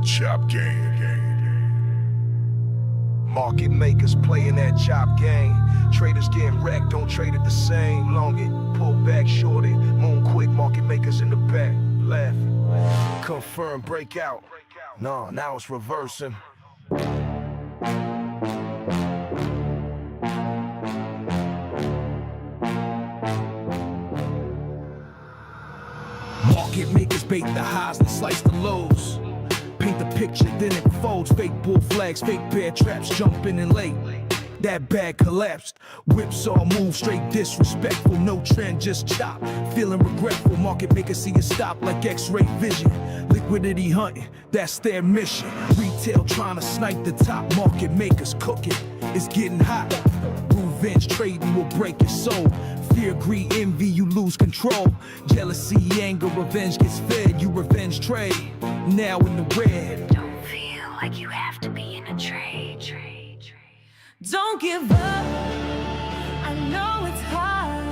Chop game. Market makers playing that chop game. Traders getting wrecked, don't trade it the same. Long it, pull back, short it, moon quick. Market makers in the back, laughing. Confirm breakout. No, now it's reversing. Market makers bait the highs and slice the lows. Paint the picture, then it folds. Fake bull flags, fake bear traps, jumping in late. That bag collapsed. Whips all move, straight disrespectful. No trend, just chop. Feeling regretful. Market makers see you stop like X-ray vision. Liquidity hunting, that's their mission. Retail trying to snipe the top. Market makers cooking, it's getting hot. Revenge trading will break your soul. Fear, greed, envy, you lose control. Jealousy, anger, revenge gets fed. You revenge trade, now in the red. Don't feel like you have to be in a trade. Don't give up, I know it's hard.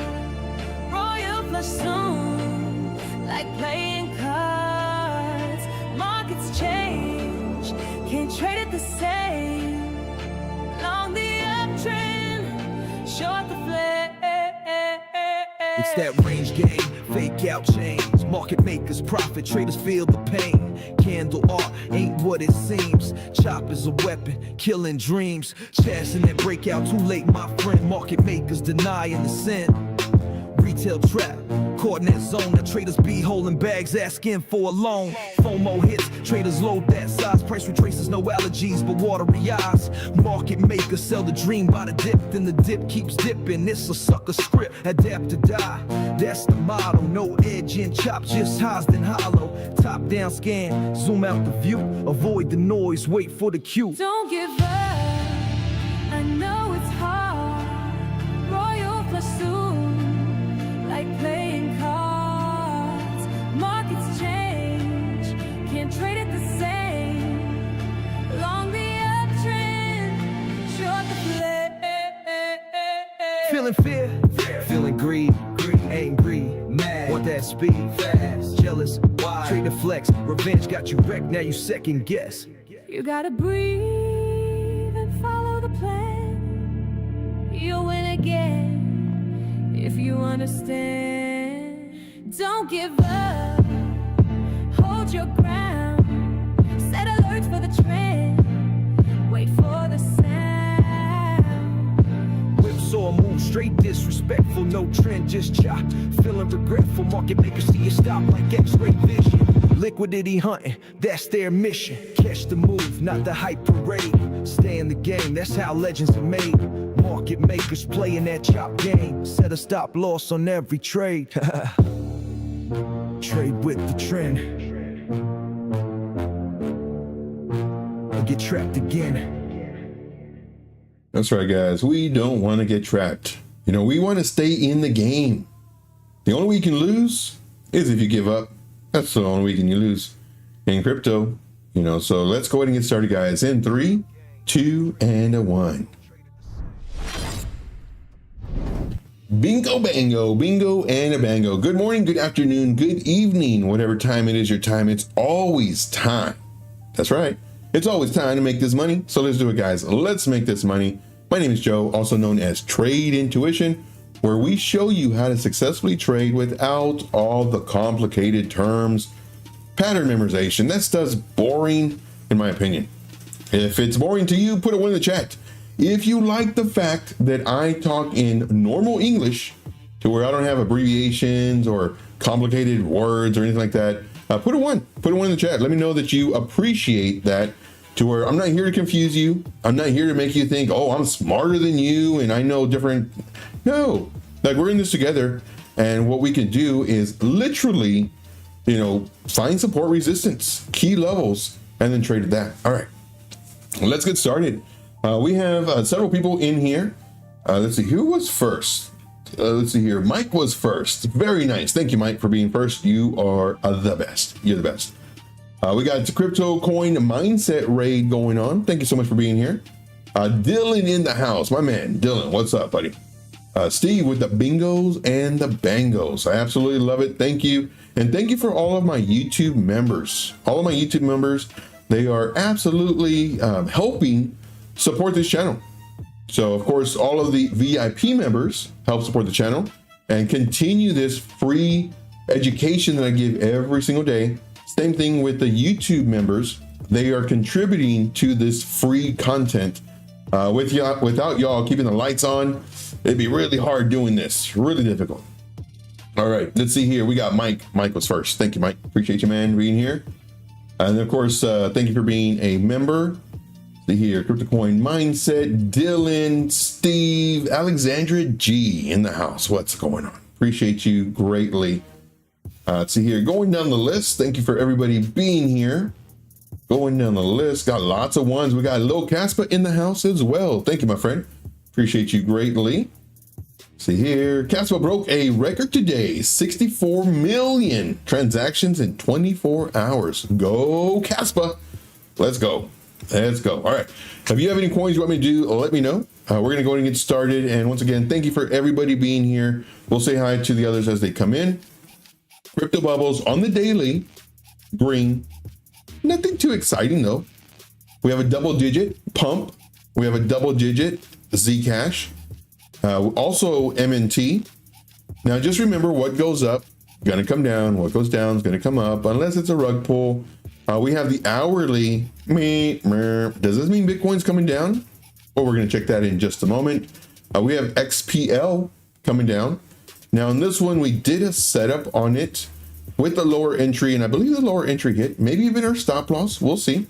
Royal flush soon, like playing cards. Markets change, can't trade it the same. Long the uptrend, short the flame. It's that range game, fake out chains. Market makers profit, traders feel the pain. Candle art ain't what it seems. Chop is a weapon, killing dreams. Chasing that breakout too late, my friend. Market makers denying the sin. Retail trap, caught in that zone. Now traders be holding bags, asking for a loan. FOMO hits, traders load that size. Price retraces, no allergies, but watery eyes. Market makers sell the dream by the dip, then the dip keeps dipping. It's a sucker script, adapt to die. That's the motto, no edge in chop, just highs then hollow. Top down scan, zoom out the view. Avoid the noise, wait for the cue. Don't give up, I know it's hard. Royal flush soon, like playing cards. Markets change, can't trade it the same. Long the uptrend, short the flame. Feeling fear, feeling greed, angry, mad, want that speed, fast, jealous, why? Trade the flex, revenge got you wrecked, now you second guess. You gotta breathe and follow the plan. You'll win again if you understand. Don't give up, hold your ground. Set alerts for the trend, wait for the sound. Whipsaw move straight disrespectful, no trend, just chop. Feeling regretful, market makers see you stop like X-ray vision. Liquidity hunting, that's their mission. Catch the move, not the hype parade. Stay in the game, that's how legends are made. Market makers playing that chop game. Set a stop loss on every trade. Trade with the trend. Or get trapped again. That's right, guys. We don't want to get trapped. You know, we want to stay in the game. The only way you can lose is if you give up. That's the only way you lose in crypto. You know, so let's go ahead and get started, guys. In 3, 2, and 1. Bingo, bango, bingo, and a bango. Good morning, good afternoon, good evening, whatever time it is your time. It's always time. That's right. It's always time to make this money. So let's do it, guys. Let's make this money. My name is Joe, also known as Trade Intuition, where we show you how to successfully trade without all the complicated terms, pattern memorization. That stuff's boring, in my opinion. If it's boring to you, put a 1 in the chat. If you like the fact that I talk in normal English to where I don't have abbreviations or complicated words or anything like that, put a 1. Put a 1 in the chat. Let me know that you appreciate that, to where I'm not here to confuse you. I'm not here to make you think, oh, I'm smarter than you and I know different. No, like, we're in this together, and what we can do is literally, you know, find support resistance, key levels, and then trade that. All right, let's get started. We have several people in here. Let's see, who was first? Let's see here. Mike was first. Very nice. Thank you, Mike, for being first. You are the best. You're the best. We got the crypto coin mindset raid going on. Thank you so much for being here. Dylan in the house. My man, Dylan. What's up, buddy? Steve with the bingos and the bangos. I absolutely love it. Thank you. And thank you for all of my YouTube members. All of my YouTube members. They are absolutely helping support this channel. So of course, all of the VIP members help support the channel and continue this free education that I give every single day. Same thing with the YouTube members. They are contributing to this free content. Without y'all keeping the lights on, it'd be really hard doing this, really difficult. All right, let's see here. We got Mike. Mike was first. Thank you, Mike. Appreciate you, man, being here. And of course, thank you for being a member. See here, CryptoCoin Mindset, Dylan, Steve, Alexandra G in the house. What's going on? Appreciate you greatly. Let's see here, going down the list. Thank you for everybody being here. Going down the list, got lots of ones. We got Lil Caspa in the house as well. Thank you, my friend. Appreciate you greatly. See here, Caspa broke a record today, 64 million transactions in 24 hours. Go Caspa. Let's go. Let's go. All right. If you have any coins you want me to do, let me know. We're going to go ahead and get started. And once again, thank you for everybody being here. We'll say hi to the others as they come in. Crypto Bubbles on the daily, green. Nothing too exciting though. We have a double digit pump. We have a double digit Zcash. Also MNT. Now just remember, what goes up gonna come down, what goes down is gonna come up, unless it's a rug pull. We have the hourly. Does this mean Bitcoin's coming down? Well, we're gonna check that in just a moment. We have XPL coming down. Now in this one, we did a setup on it with the lower entry, and I believe the lower entry hit, maybe even our stop loss. We'll see.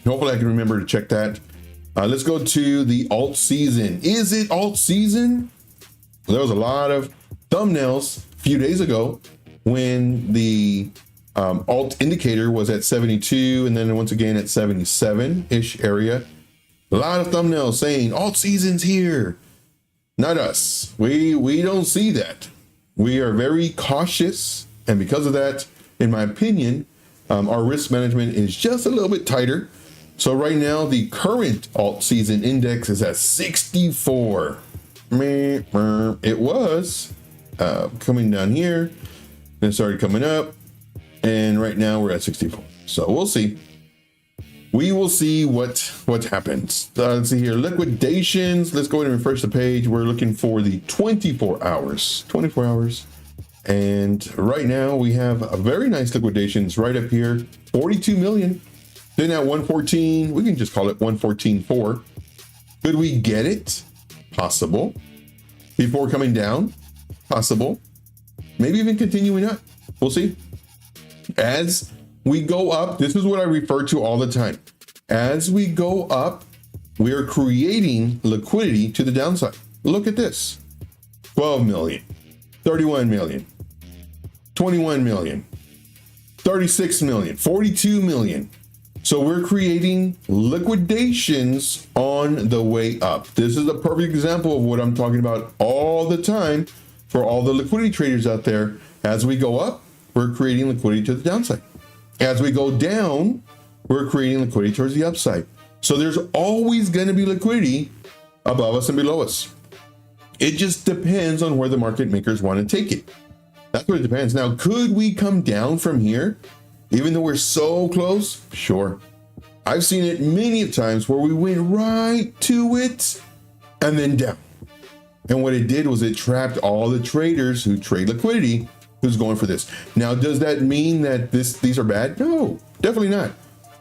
Hopefully I can remember to check that. Let's go to the alt season. Is it alt season? There was a lot of thumbnails a few days ago when the alt indicator was at 72 and then once again at 77-ish area. A lot of thumbnails saying alt season's here. Not us. We don't see that. We are very cautious, and because of that, in my opinion, our risk management is just a little bit tighter. So right now, the current alt season index is at 64. It was coming down here, then it started coming up, and right now we're at 64. So we'll see. We will see what happens. Let's see here, liquidations. Let's go ahead and refresh the page. We're looking for the 24 hours. 24 hours. And right now we have a very nice liquidations right up here, 42 million. Then at 114, we can just call it 114.4. Could we get it? Possible. Before coming down? Possible. Maybe even continuing up. We'll see. As we go up, this is what I refer to all the time. As we go up, we are creating liquidity to the downside. Look at this. 12 million, 31 million, 21 million, 36 million, 42 million. So we're creating liquidations on the way up. This is a perfect example of what I'm talking about all the time for all the liquidity traders out there. As we go up, we're creating liquidity to the downside. As we go down, we're creating liquidity towards the upside. So there's always going to be liquidity above us and below us. It just depends on where the market makers want to take it. That's what it depends. Now, could we come down from here? Even though we're so close? Sure. I've seen it many times where we went right to it and then down. And what it did was it trapped all the traders who trade liquidity who's going for this. Now, does that mean that these are bad? No, definitely not.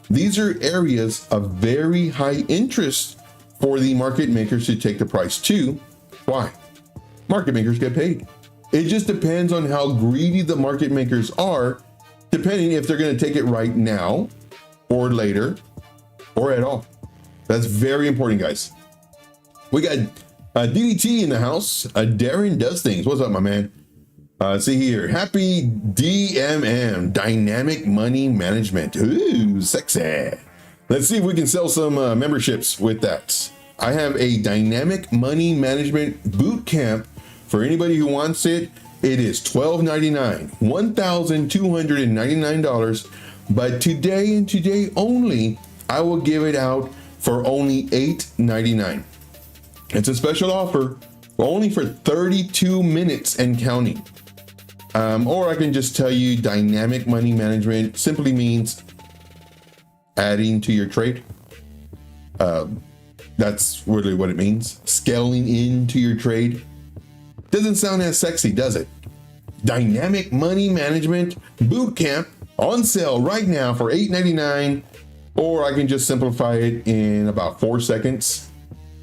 These are areas of very high interest for the market makers to take the price to. Why? Market makers get paid. It just depends on how greedy the market makers are, depending if they're going to take it right now or later or at all. That's very important, guys. We got DDT in the house. Darren does things. What's up, my man? See here. Happy DMM, Dynamic Money Management. Ooh, sexy. Let's see if we can sell some memberships with that. I have a Dynamic Money Management boot camp for anybody who wants it. It is $12.99, $1,299. But today and today only, I will give it out for only $8.99. It's a special offer, only for 32 minutes and counting. Or I can just tell you Dynamic Money Management simply means adding to your trade. That's really what it means. Scaling into your trade. Doesn't sound as sexy, does it? Dynamic Money Management Bootcamp on sale right now for $8.99, or I can just simplify it in about 4 seconds.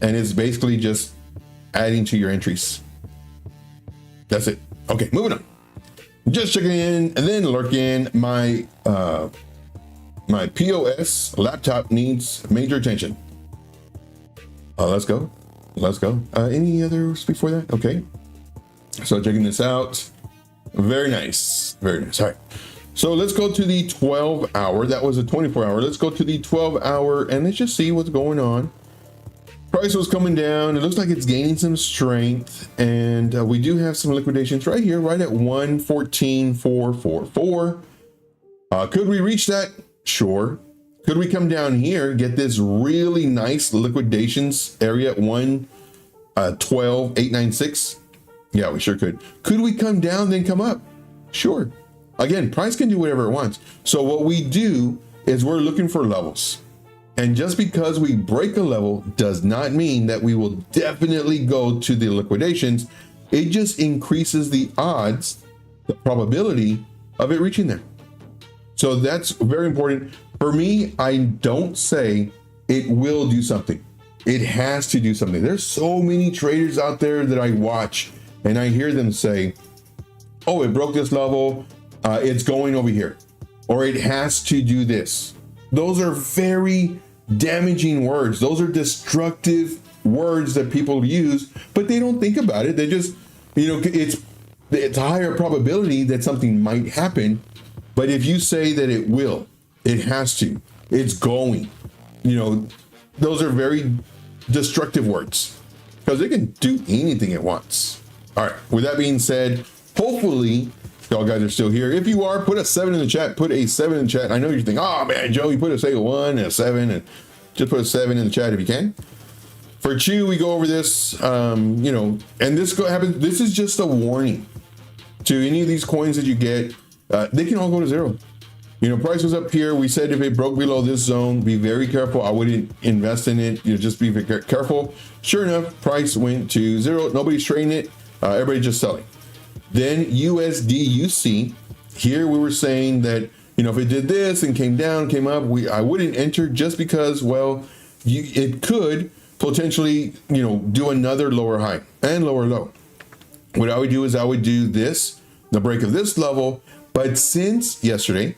And it's basically just adding to your entries. That's it. Okay, moving on. Just checking in and then lurking. My POS laptop needs major attention. Let's go. Any others before that? Okay. So checking this out. Very nice. All right. So let's go to the 12 hour. That was a 24 hour. Let's go to the 12 hour and let's just see what's going on. Price was coming down. It looks like it's gaining some strength, and we do have some liquidations right here, right at 114.444. Could we reach that? Sure. Could we come down here, get this really nice liquidations area at 112.896? Yeah, we sure could. Could we come down then come up? Sure. Again, price can do whatever it wants. So what we do is we're looking for levels. And just because we break a level does not mean that we will definitely go to the liquidations. It just increases the odds, the probability of it reaching there. So that's very important. For me, I don't say it will do something. It has to do something. There's so many traders out there that I watch and I hear them say, oh, it broke this level. It's going over here, or it has to do this. Those are very damaging words. Those are destructive words that people use, but they don't think about it. They just, it's a higher probability that something might happen. But if you say that it will, it has to, it's going, those are very destructive words because it can do anything it wants. All right. With that being said, hopefully y'all guys are still here. If you are, put a 7 in the chat. Put a 7 in the chat. I know you're thinking, oh man, Joe, you put a 1 and a 7, and just put a 7 in the chat if you can. For Chew, we go over this, and this happens. This is just a warning to any of these coins that you get. They can all go to zero. Price was up here. We said if it broke below this zone, be very careful. I wouldn't invest in it. Just be very careful. Sure enough, price went to zero. Nobody's trading it. Everybody's just selling. Then USDUC, here we were saying that, if it did this and came down, came up, I wouldn't enter just because, it could potentially, do another lower high and lower low. What I would do is I would do this, the break of this level, but since yesterday,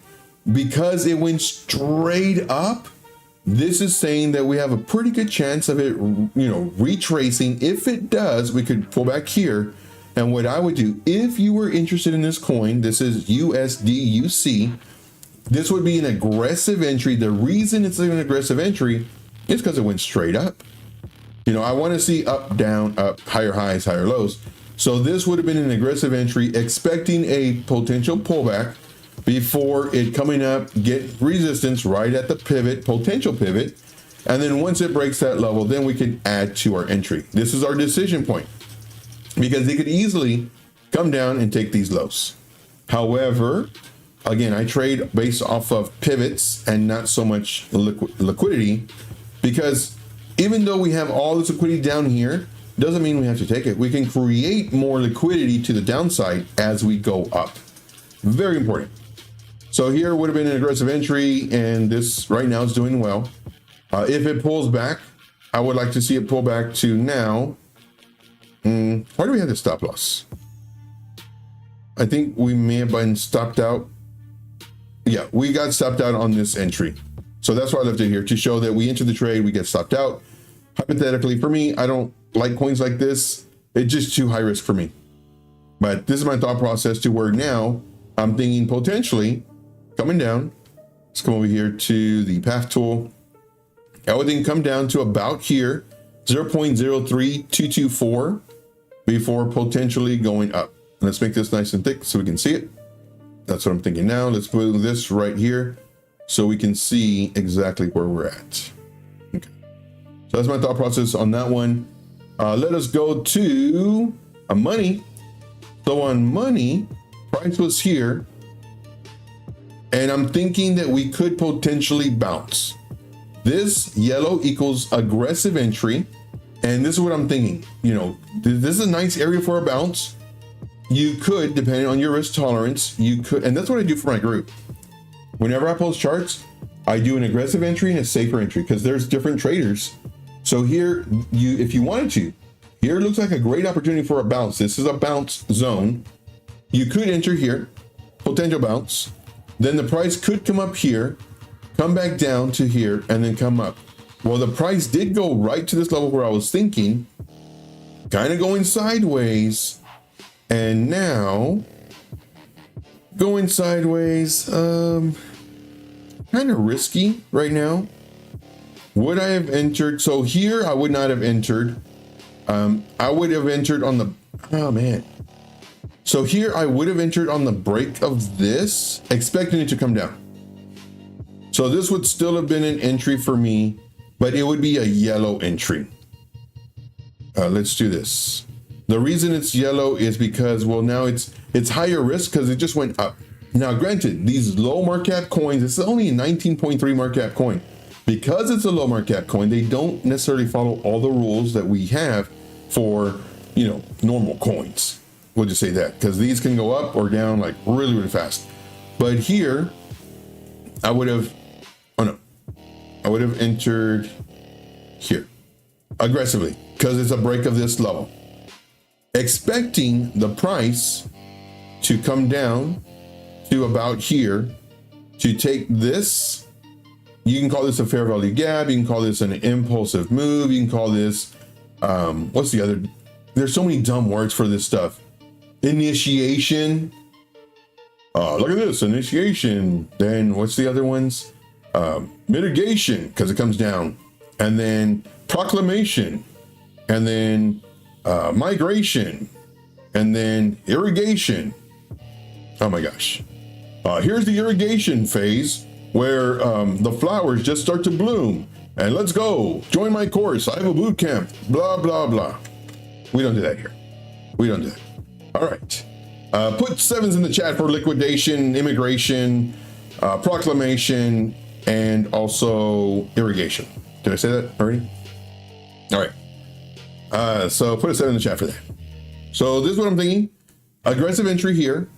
because it went straight up, this is saying that we have a pretty good chance of it, retracing. If it does, we could pull back here. And what I would do, if you were interested in this coin, this is USDUC, this would be an aggressive entry. The reason it's an aggressive entry is because it went straight up. I want to see up, down, up, higher highs, higher lows. So this would have been an aggressive entry, expecting a potential pullback before it coming up, get resistance right at the pivot, potential pivot. And then once it breaks that level, then we can add to our entry. This is our decision point, because they could easily come down and take these lows. However, again, I trade based off of pivots and not so much liquidity, because even though we have all this liquidity down here, doesn't mean we have to take it. We can create more liquidity to the downside as we go up. Very important. So here would have been an aggressive entry, and this right now is doing well. If it pulls back, I would like to see it pull back to now. Why do we have this stop loss? I think we may have been stopped out. Yeah, we got stopped out on this entry. So that's why I left it here, to show that we enter the trade, we get stopped out. Hypothetically, for me, I don't like coins like this. It's just too high risk for me. But this is my thought process to where now I'm thinking potentially coming down. Let's come over here to the path tool. Everything come down to about here, 0.03224 before potentially going up. Let's make this nice and thick so we can see it. That's what I'm thinking now. Let's move this right here so we can see exactly where we're at. Okay. So that's my thought process on that one. Let us go to a money. So on money, price was here. And I'm thinking that we could potentially bounce. This yellow equals aggressive entry. And this is what I'm thinking. You know, this is a nice area for a bounce. You could, depending on your risk tolerance, you could, and that's what I do for my group. Whenever I post charts, I do an aggressive entry and a safer entry because there's different traders. So here, if you wanted to, here looks like a great opportunity for a bounce. This is a bounce zone. You could enter here, potential bounce. Then the price could come up here, come back down to here, and then come up. Well, the price did go right to this level where I was thinking, kind of going sideways. And now going sideways, kind of risky right now. Would I have entered? So here I would not have entered. I would have entered on the, oh man. So here I would have entered on the break of this, expecting it to come down. So this would still have been an entry for me, but it would be a yellow entry. Let's do this. The reason it's yellow is because, well, now it's higher risk because it just went up. Now, granted, these low market cap coins, this is only a 19.3 market cap coin. Because it's a low market cap coin, they don't necessarily follow all the rules that we have for, you know, normal coins. We'll just say that, because these can go up or down like really, really fast. But here, I would have, oh no, I would have entered here aggressively because it's a break of this level. Expecting the price to come down to about here, to take this, you can call this a fair value gap, you can call this an impulsive move, you can call this, what's the other, there's so many dumb words for this stuff. Initiation, look at this, initiation. Then what's the other ones? Mitigation, because it comes down. And then proclamation, and then migration, and then irrigation. Oh my gosh. Here's the irrigation phase where the flowers just start to bloom. And let's go. Join my course. I have a boot camp. Blah, blah, blah. We don't do that here. We don't do that. All right. Put sevens in the chat for liquidation, immigration, proclamation, and also irrigation. Did I say that already? All right. So put a 7 in the chat for that. So this is what I'm thinking. Aggressive entry here,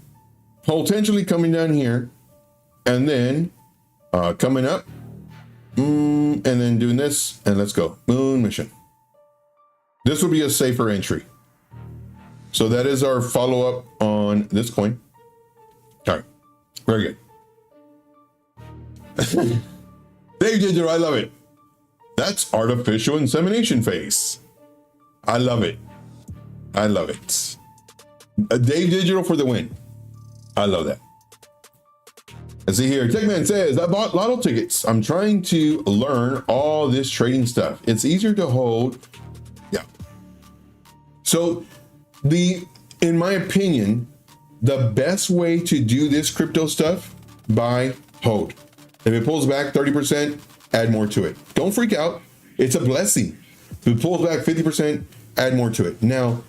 potentially coming down here, and then coming up, and then doing this, and let's go. Moon mission. This would be a safer entry. So that is our follow-up on this coin. All right, very good. Dave Ginger, I love it. That's artificial insemination face. I love it. I love it. Dave Digital for the win. I love that. Let's see here. Techman says, I bought lotto tickets. I'm trying to learn all this trading stuff. It's easier to hold. Yeah. So in my opinion, the best way to do this crypto stuff, buy, hold. If it pulls back 30%, add more to it. Don't freak out. It's a blessing. If it pulls back 50%, add more to it. Now,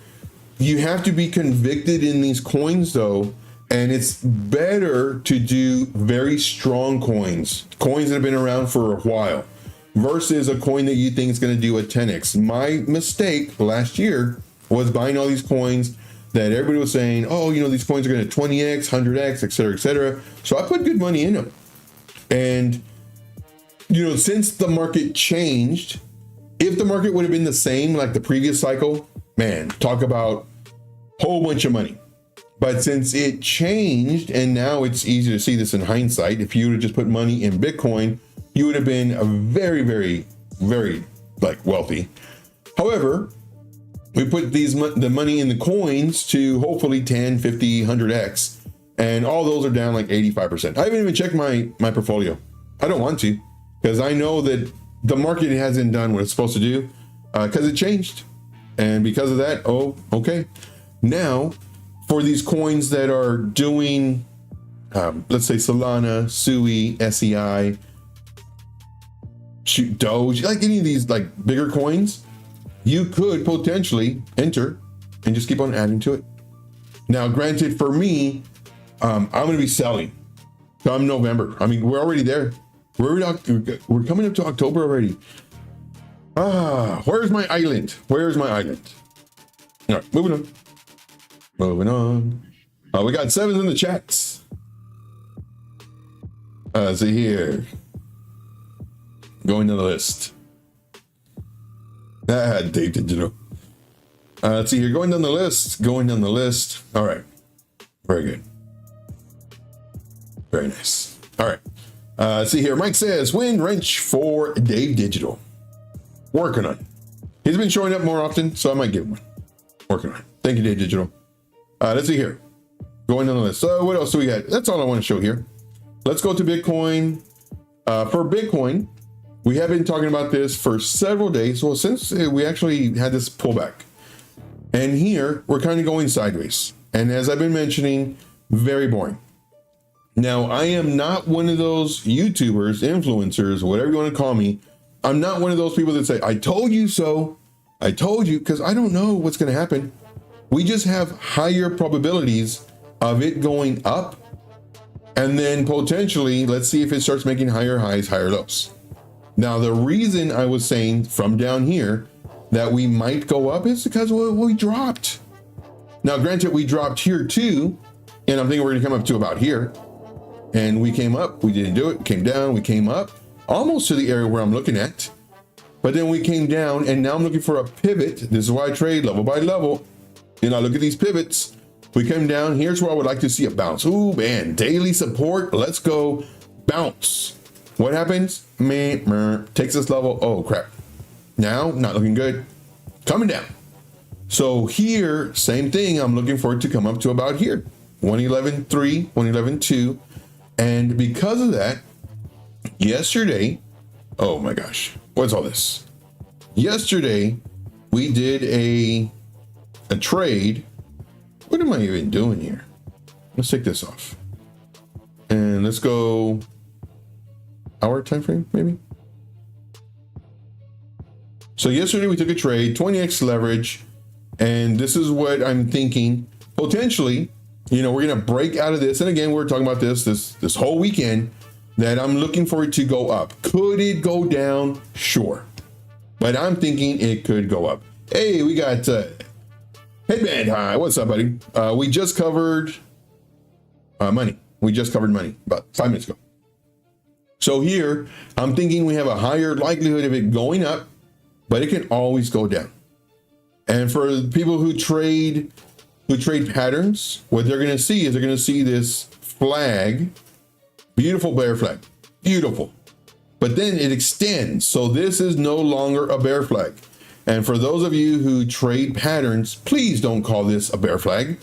you have to be convicted in these coins though, and it's better to do very strong coins that have been around for a while, versus a coin that you think is going to do a 10x. My mistake last year was buying all these coins that everybody was saying, oh, you know, these coins are going to 20x, 100x, et cetera, et cetera. So I put good money in them. And, you know, since the market changed, if the market would have been the same like the previous cycle, man, talk about a whole bunch of money. But since it changed, and now it's easy to see this in hindsight, if you would have just put money in Bitcoin, you would have been a very, very, very like wealthy. However, we put the money in the coins to hopefully 10, 50, 100x, and all those are down like 85%. I haven't even checked my portfolio. I don't want to, because I know that the market hasn't done what it's supposed to do, because it changed. And because of that, oh, okay. Now, for these coins that are doing, let's say Solana, Sui, SEI, Doge, like any of these like bigger coins, you could potentially enter and just keep on adding to it. Now, granted, for me, I'm going to be selling. Come November. I mean, we're already there. We're coming up to October already. Where's my island? Where's my island? All right, moving on. Moving on. We got 7s in the chats. Let's see here. Going to the list. Dave Digital. Let's see here. Going down the list. Going down the list. All right. Very good. Very nice. All right. Let's see here. Mike says, wind wrench for Dave Digital. Working on it. He's been showing up more often, so I might give him one. Working on it. Thank you, Dave Digital. Let's see here. Going down the list. So what else do we got? That's all I want to show here. Let's go to Bitcoin. For Bitcoin, we have been talking about this for several days. Well, since we actually had this pullback. And here, we're kind of going sideways. And as I've been mentioning, very boring. Now, I am not one of those YouTubers, influencers, whatever you want to call me. I'm not one of those people that say, I told you so. I told you, because I don't know what's going to happen. We just have higher probabilities of it going up. And then potentially, let's see if it starts making higher highs, higher lows. Now, the reason I was saying from down here that we might go up is because we dropped. Now, granted, we dropped here too. And I'm thinking we're going to come up to about here. And we came up, we didn't do it, came down, we came up almost to the area where I'm looking at. But then we came down and now I'm looking for a pivot. This is why I trade level by level. And I look at these pivots. We come down. Here's where I would like to see a bounce. Ooh, man, daily support. Let's go bounce. What happens? Takes this level. Oh, crap. Now, not looking good. Coming down. So here, same thing. I'm looking for it to come up to about here. 111.3, 111.2. And because of that, yesterday, oh my gosh, what's all this? Yesterday, we did a trade. What am I even doing here? Let's take this off. And let's go hour time frame, maybe. So yesterday we took a trade, 20x leverage. And this is what I'm thinking. Potentially, we're going to break out of this. And again, we're talking about this whole weekend that I'm looking for it to go up. Could it go down? Sure. But I'm thinking it could go up. Hey, we got Headband. Hi, what's up, buddy? We just covered money. We just covered money about 5 minutes ago. So here, I'm thinking we have a higher likelihood of it going up, but it can always go down. And for people who trade patterns, what they're going to see is they're going to see this flag, beautiful bear flag, beautiful. But then it extends. So this is no longer a bear flag. And for those of you who trade patterns, please don't call this a bear flag.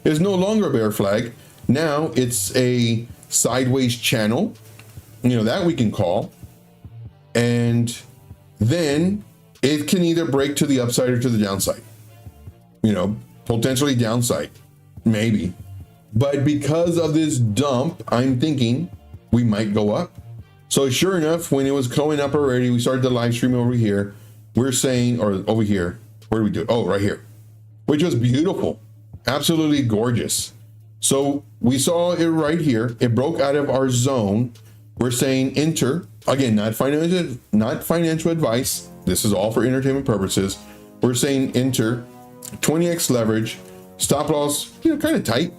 It's no longer a bear flag. Now it's a sideways channel, that we can call. And then it can either break to the upside or to the downside. Potentially downside, maybe. But because of this dump, I'm thinking we might go up. So sure enough, when it was going up already, we started the live stream over here. We're saying, or over here, where do we do it? Oh, right here, which was beautiful. Absolutely gorgeous. So we saw it right here. It broke out of our zone. We're saying enter. Again, not financial advice. This is all for entertainment purposes. We're saying enter 20x leverage, stop loss, kind of tight.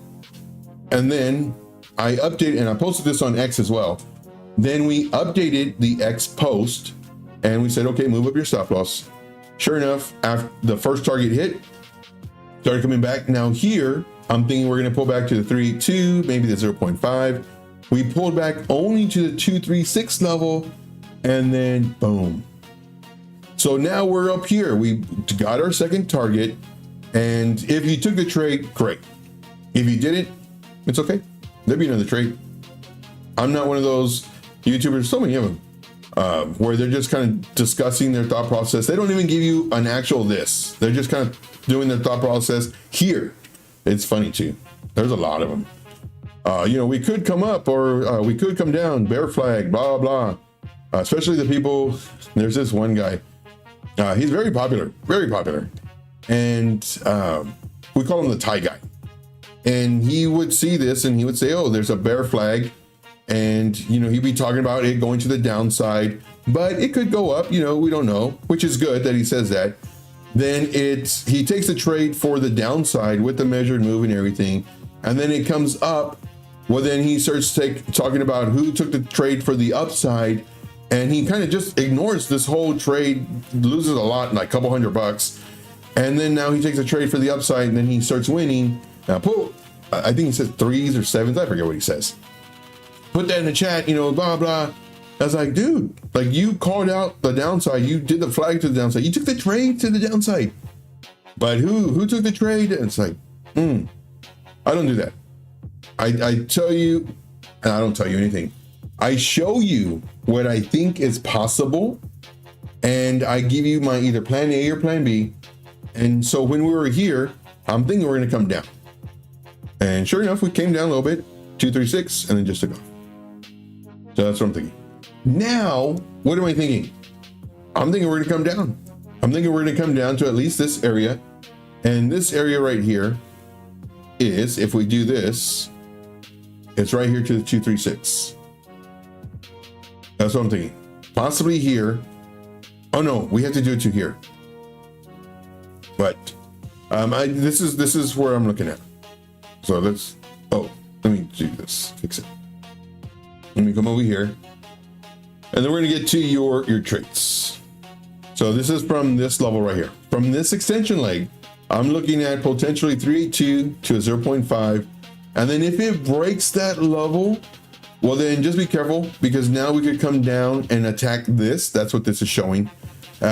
And then I updated, and I posted this on X as well. Then we updated the X post and we said, okay, move up your stop loss. Sure enough, after the first target hit, started coming back. Now here, I'm thinking we're going to pull back to the 3.2, maybe the 0.5. We pulled back only to the 236 level, and then boom. So now we're up here. We got our second target. And if you took the trade, great. If you didn't, it's okay. There'll be another trade. I'm not one of those YouTubers, so many of them, where they're just kind of discussing their thought process. They don't even give you an actual this. They're just kind of doing their thought process here. It's funny too. There's a lot of them. We could come up or we could come down, bear flag, blah, blah. Especially the people, there's this one guy. He's very popular. And we call him the Thai guy. And he would see this and he would say, oh, there's a bear flag. And, you know, he'd be talking about it going to the downside, but it could go up, you know, we don't know, which is good that he says that. Then he takes the trade for the downside with the measured move and everything. And then it comes up. Well, then he starts talking about who took the trade for the upside. And he kind of just ignores this whole trade, loses a lot, like a couple $100. And then now he takes a trade for the upside and then he starts winning. Now, I think he says 3s or 7s. I forget what he says. Put that in the chat, you know, blah, blah. I was like, dude, like you called out the downside. You did the flag to the downside. You took the trade to the downside. But who took the trade? And it's like, I don't do that. I tell you, and I don't tell you anything. I show you what I think is possible. And I give you my either plan A or plan B. And so when we were here, I'm thinking we're going to come down. And sure enough, we came down a little bit, 236, and then just took off. So that's what I'm thinking. Now, what am I thinking? I'm thinking we're going to come down. I'm thinking we're going to come down to at least this area. And this area right here is, if we do this, it's right here to the 236. That's what I'm thinking. Possibly here. Oh no, we have to do it to here. But this is where I'm looking at. So let me do this, fix it. Let me come over here. And then we're gonna get to your traits. So this is from this level right here. From this extension leg, I'm looking at potentially 382 to a 0.5. And then if it breaks that level, well then just be careful, because now we could come down and attack this. That's what this is showing.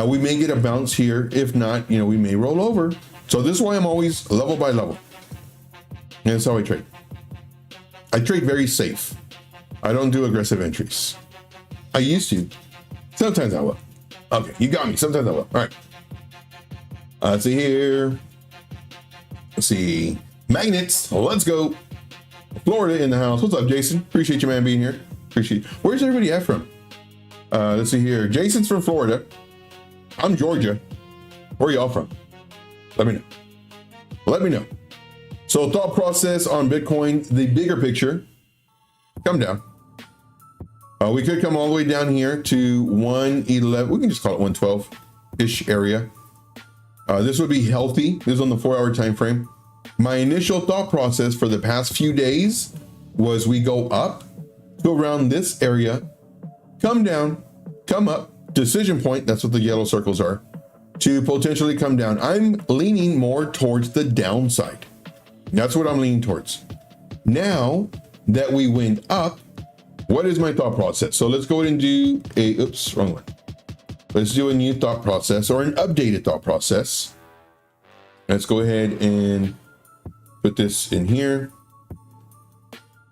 We may get a bounce here. If not, you know, we may roll over. So this is why I'm always level by level. And that's how I trade. I trade very safe. I don't do aggressive entries. I used to. Sometimes I will. Okay, you got me. Sometimes I will. All right. Let's see here. Let's see. Magnets. Let's go. Florida in the house. What's up, Jason? Appreciate you, man, being here. Appreciate you. Where's everybody at from? Let's see here. Jason's from Florida. I'm Georgia. Where are y'all from? Let me know. Let me know. So thought process on Bitcoin, the bigger picture, come down. We could come all the way down here to 111. We can just call it 112-ish area. This would be healthy. This is on the 4-hour time frame. My initial thought process for the past few days was we go up to around this area, come down, come up, decision point, that's what the yellow circles are, to potentially come down. I'm leaning more towards the downside. That's what I'm leaning towards. Now that we went up, what is my thought process? So let's go ahead and do wrong one. Let's do a new thought process, or an updated thought process. Let's go ahead and put this in here.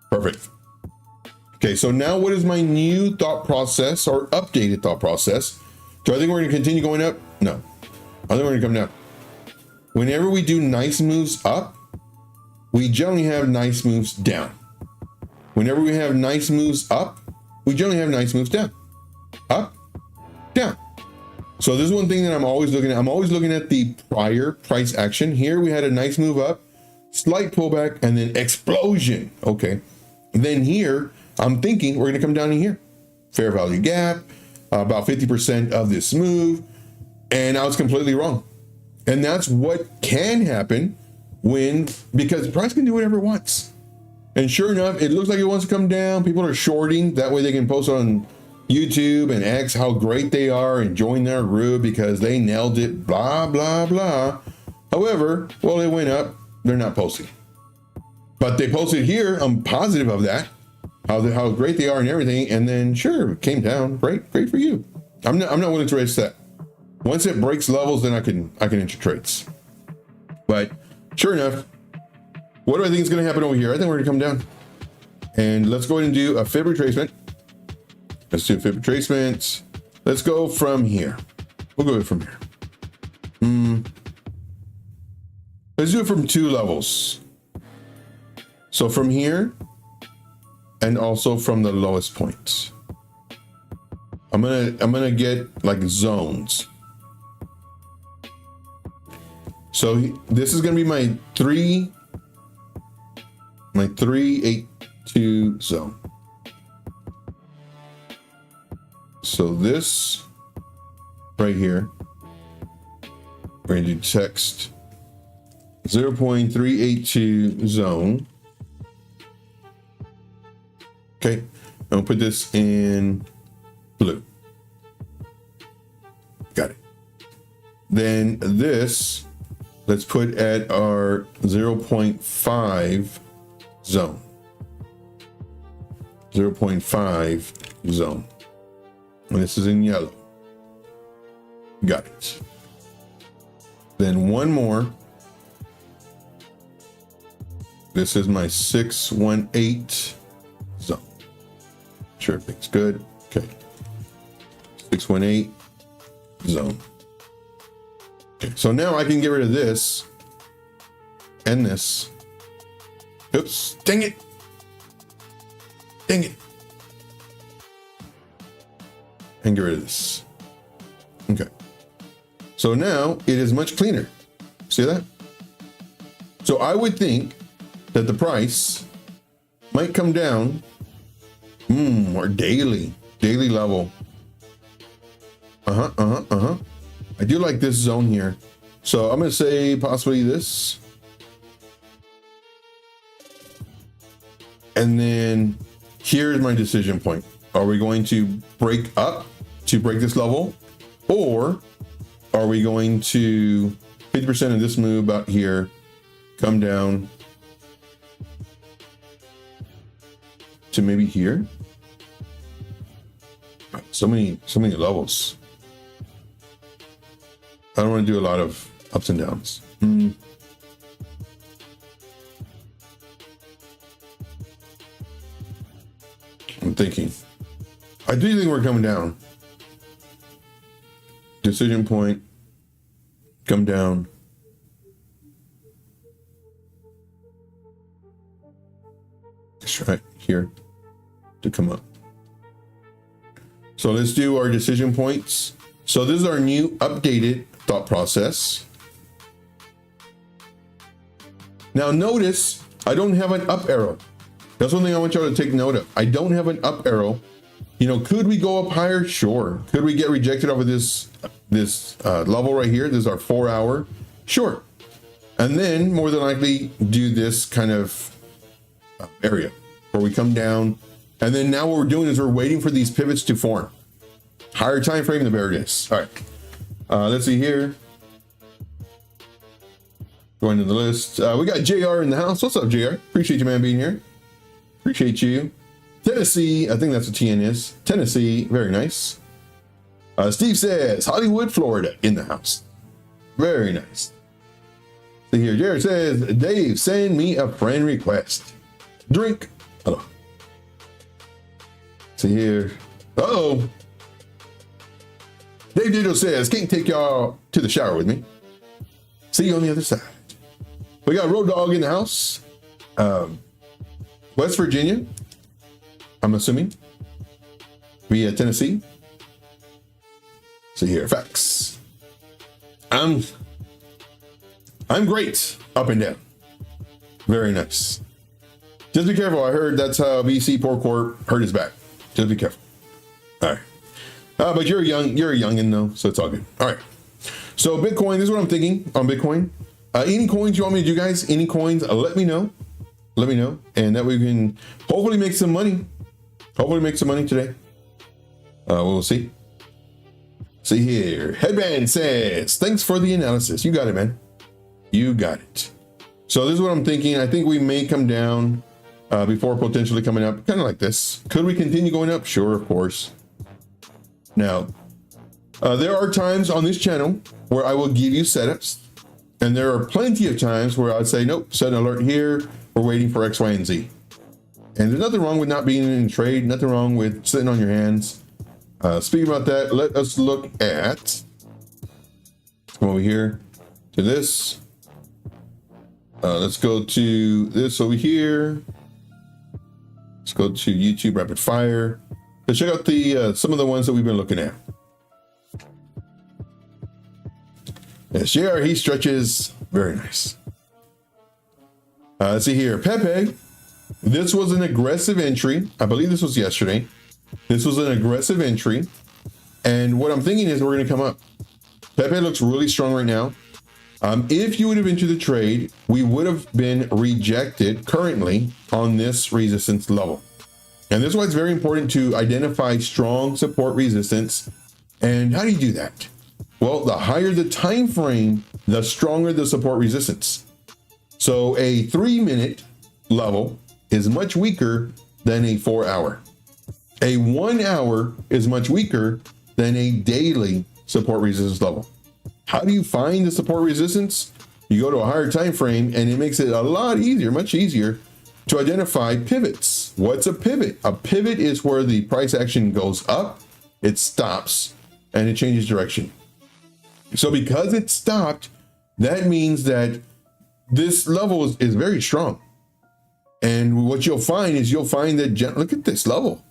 Perfect. Okay, so now what is my new thought process, or updated thought process? Do I think we're going to continue going up? No. I think we're going to come down. Whenever we do nice moves up, we generally have nice moves down. Whenever we have nice moves up, we generally have nice moves down. Up, down. So this is one thing that I'm always looking at. I'm always looking at the prior price action. Here we had a nice move up, slight pullback, and then explosion. Okay. Then here, I'm thinking we're going to come down in here. Fair value gap, about 50% of this move. And I was completely wrong. And that's what can happen because the price can do whatever it wants. And sure enough, it looks like it wants to come down. People are shorting. That way they can post on YouTube and X how great they are and join their group because they nailed it, blah, blah, blah. However, well, it went up. They're not posting. But they posted here. I'm positive of that. How great they are and everything. And then sure, it came down. Great for you. I'm not willing to risk that. Once it breaks levels, then I can enter trades. But sure enough, what do I think is going to happen over here? I think we're going to come down. And let's go ahead and do a fib retracement. Let's do fib retracement. Let's go from here. We'll go from here. Let's do it from 2 levels. So from here, and also from the lowest point. I'm gonna get like zones. So this is gonna be my 382 zone. So this right here, we're going to do text 0.382 zone. Okay, and we'll put this in blue. Got it. Then this, let's put at our 0.5 zone. 0.5 zone. And this is in yellow. Got it. Then one more. This is my 618 zone. Sure, everything's good. Okay. 618 zone. Okay, so now I can get rid of this and this. Oops, dang it. Dang it. And get rid of this. Okay. So now it is much cleaner. See that? So I would think that the price might come down. Our daily level. I do like this zone here. So I'm going to say possibly this. And then here's my decision point. Are we going to break up to break this level? Or are we going to 50% of this move out here, come down to maybe here? So many levels. I don't want to do a lot of ups and downs. I'm thinking. I do think we're coming down. Decision point. Come down. Let's try here to come up. So let's do our decision points. So this is our new updated thought process. Now notice I don't have an up arrow. That's one thing I want y'all to take note of. I don't have an up arrow. You know, could we go up higher? Sure. Could we get rejected over this level right here? This is our 4 hour. Sure. And then more than likely do this kind of area where we come down. And then now what we're doing is we're waiting for these pivots to form. Higher time frame, the better it is. All right. Let's see here. Going to the list. We got JR in the house. What's up, JR? Appreciate you, man, being here. Appreciate you. Tennessee, I think that's what TN is. Tennessee, very nice. Steve says, Hollywood, Florida, in the house. Very nice. See here, Jared says, Dave, send me a friend request. Drink. Hello. See here. Uh-oh. Dave Digital says, can't take y'all to the shower with me. See you on the other side. We got Road Dog in the house. West Virginia, I'm assuming. Via Tennessee. See here, facts. I'm great, up and down. Very nice. Just be careful. I heard that's how BC Poor Corp hurt his back. Just be careful. All right. But you're a youngin' though, so it's all good. All right. So Bitcoin, this is what I'm thinking on Bitcoin. Any coins you want me to do, guys? Any coins? Let me know. Let me know, and that we can hopefully make some money. Hopefully make some money today. We'll see. See here. Headband says, thanks for the analysis. You got it, man. You got it. So this is what I'm thinking. I think we may come down before potentially coming up, kind of like this. Could we continue going up? Sure, of course. Now, there are times on this channel where I will give you setups, and there are plenty of times where I'd say, nope, set an alert here. We're waiting for X, Y, and Z. And there's nothing wrong with not being in trade. Nothing wrong with sitting on your hands. Speaking about that, let us look at, come over here to this. Let's go to this over here. Let's go to YouTube Rapid Fire. Let's check out the some of the ones that we've been looking at. Yes, JR, he stretches. Very nice. Let's see here. Pepe, this was an aggressive entry. I believe this was yesterday. This was an aggressive entry. And what I'm thinking is we're going to come up. Pepe looks really strong right now. If you would have entered the trade, we would have been rejected currently on this resistance level. And this is why it's very important to identify strong support resistance. And how do you do that? Well, the higher the time frame, the stronger the support resistance. So a 3-minute level is much weaker than a 4-hour. A 1 hour is much weaker than a daily support resistance level. How do you find the support resistance? You go to a higher time frame, and it makes it a lot easier, much easier to identify pivots. What's a pivot? A pivot is where the price action goes up, it stops, and it changes direction. So because it stopped, that means that this level is very strong. And what you'll find is that, look at this level.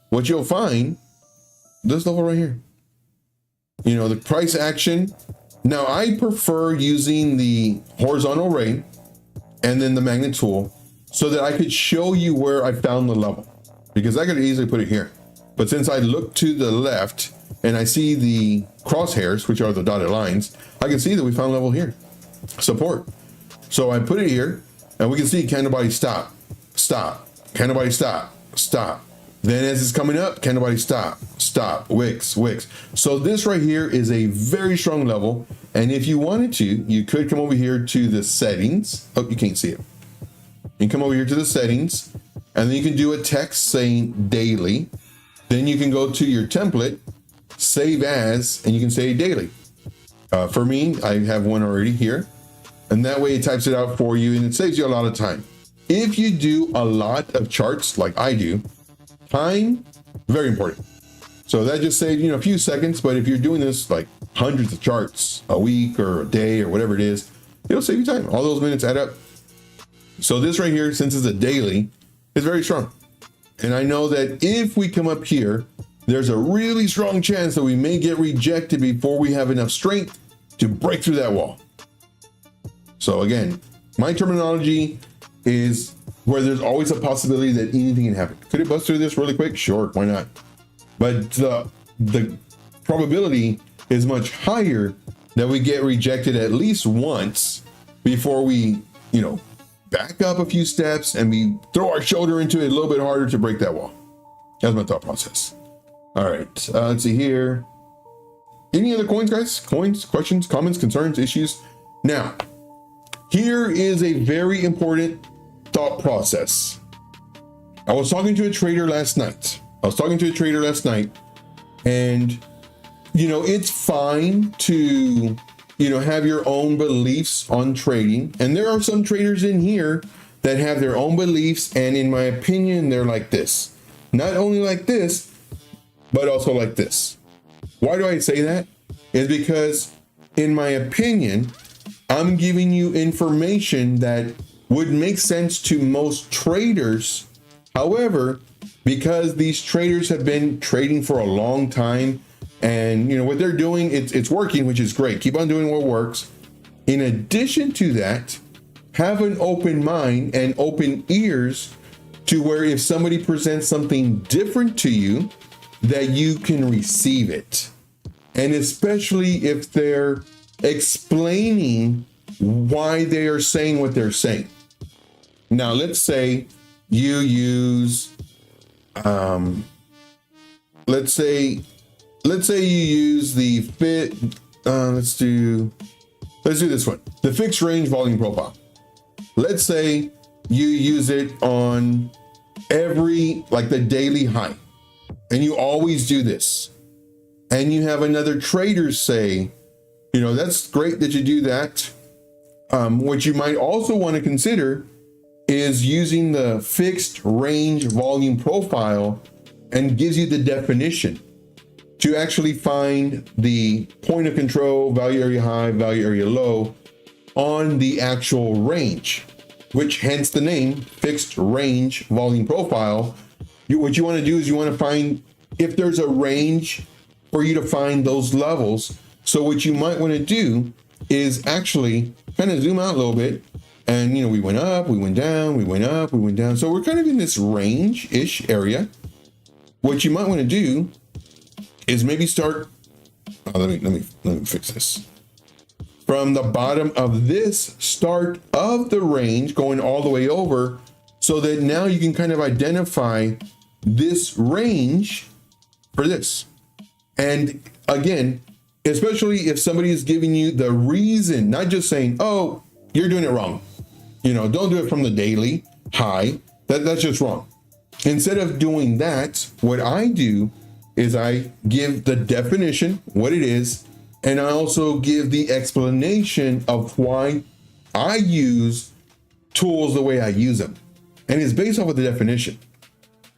What you'll find, this level right here. You know, the price action. Now, I prefer using the horizontal ray and then the magnet tool so that I could show you where I found the level, because I could easily put it here. But since I look to the left and I see the crosshairs, which are the dotted lines, I can see that we found level here, support. So I put it here, and we can see candle body stop, stop, candle body stop, stop. Then as it's coming up, candle body stop, stop, wicks, wicks. So this right here is a very strong level. And if you wanted to, you could come over here to the settings. Oh, you can't see it. You can come over here to the settings, and then you can do a text saying daily. Then you can go to your template, save as, and you can say daily. For me, I have one already here. And that way it types it out for you, and it saves you a lot of time. If you do a lot of charts like I do, time, very important. So that just saves, a few seconds. But if you're doing this like hundreds of charts a week or a day or whatever it is, it'll save you time. All those minutes add up. So this right here, since it's a daily, is very strong. And I know that if we come up here, there's a really strong chance that we may get rejected before we have enough strength to break through that wall. So again, my terminology is where there's always a possibility that anything can happen. Could it bust through this really quick? Sure, why not? But the probability is much higher that we get rejected at least once before we, back up a few steps and we throw our shoulder into it a little bit harder to break that wall. That's my thought process. All right, let's see here. Any other coins, guys? Coins, questions, comments, concerns, issues? Now, here is a very important thought process. I was talking to a trader last night. And, it's fine to, have your own beliefs on trading. And there are some traders in here that have their own beliefs. And in my opinion, they're like this. Not only like this, but also like this. Why do I say that? It's because, in my opinion, I'm giving you information that would make sense to most traders. However, because these traders have been trading for a long time, and what they're doing, it's working, which is great. Keep on doing what works. In addition to that, have an open mind and open ears to where if somebody presents something different to you, that you can receive it. And especially if they're explaining why they are saying what they're saying. Now, let's say you use, let's say you use the let's do this one, the fixed range volume profile. Let's say you use it on the daily high, and you always do this. And you have another trader say, that's great that you do that. What you might also want to consider is using the fixed range volume profile, and gives you the definition to actually find the point of control, value area high, value area low on the actual range, which hence the name fixed range volume profile. What you want to do is you want to find if there's a range for you to find those levels. So what you might want to do is actually kind of zoom out a little bit. And, we went up, we went down, we went up, we went down. So we're kind of in this range-ish area. What you might want to do is maybe start, let me fix this. From the bottom of this start of the range going all the way over, so that now you can kind of identify this range for this. And again, especially if somebody is giving you the reason, not just saying, oh, you're doing it wrong. You know, don't do it from the daily high. That's just wrong. Instead of doing that, what I do is I give the definition, what it is, and I also give the explanation of why I use tools the way I use them. And it's based off of the definition.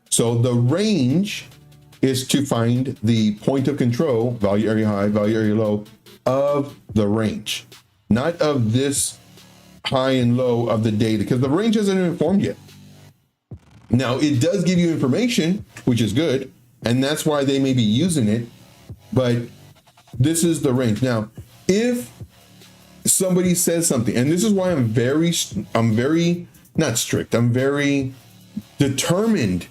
So the range is to find the point of control, value area high, value area low, of the range, not of this high and low of the data, because the range hasn't been formed yet. Now, it does give you information, which is good, and that's why they may be using it, but this is the range. Now, if somebody says something, and this is why I'm very not strict, I'm very determined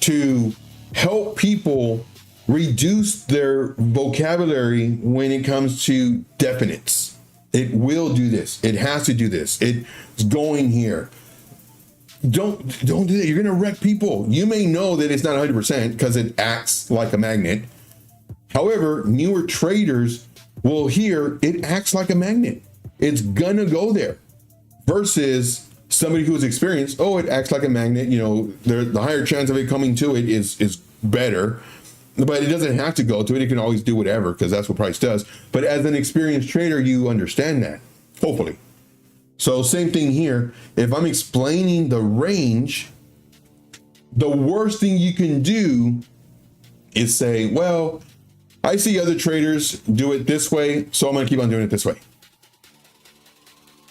to help people reduce their vocabulary when it comes to definites. It will do this. It has to do this. It's going here. Don't do that. You're going to wreck people. You may know that it's not 100% because it acts like a magnet. However, newer traders will hear it acts like a magnet. It's going to go there versus somebody who's experienced, oh, it acts like a magnet. You know, the higher chance of it coming to it is better, but it doesn't have to go to it. It can always do whatever because that's what price does. But as an experienced trader, you understand that, hopefully. So same thing here. If I'm explaining the range, the worst thing you can do is say, well, I see other traders do it this way, so I'm going to keep on doing it this way.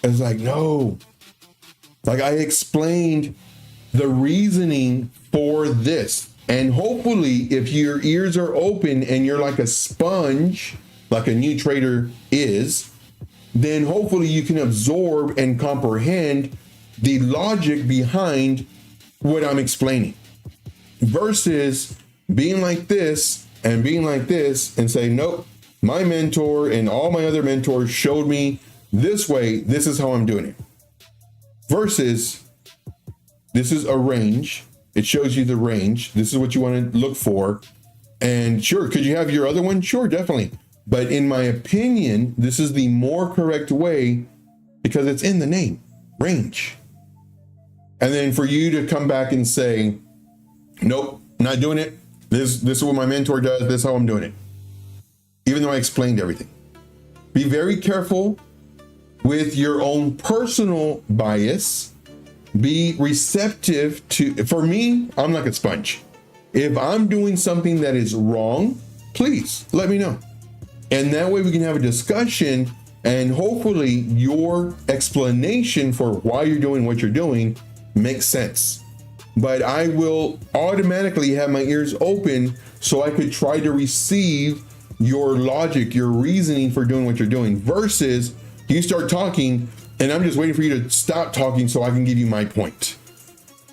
It's like, no. Like I explained the reasoning for this. And hopefully if your ears are open and you're like a sponge, like a new trader is, then hopefully you can absorb and comprehend the logic behind what I'm explaining versus being like this and being like this and say, nope, my mentor and all my other mentors showed me this way. This is how I'm doing it. Versus this is a range. It shows you the range. This is what you want to look for. And sure, could you have your other one? Sure, definitely. But in my opinion, this is the more correct way because it's in the name, range. And then for you to come back and say, nope, not doing it. This is what my mentor does. This is how I'm doing it. Even though I explained everything. Be very careful with your own personal bias. Be receptive to, for me, I'm like a sponge. If I'm doing something that is wrong, please let me know. And that way we can have a discussion and hopefully your explanation for why you're doing what you're doing makes sense. But I will automatically have my ears open so I could try to receive your logic, your reasoning for doing what you're doing versus you start talking and I'm just waiting for you to stop talking so I can give you my point.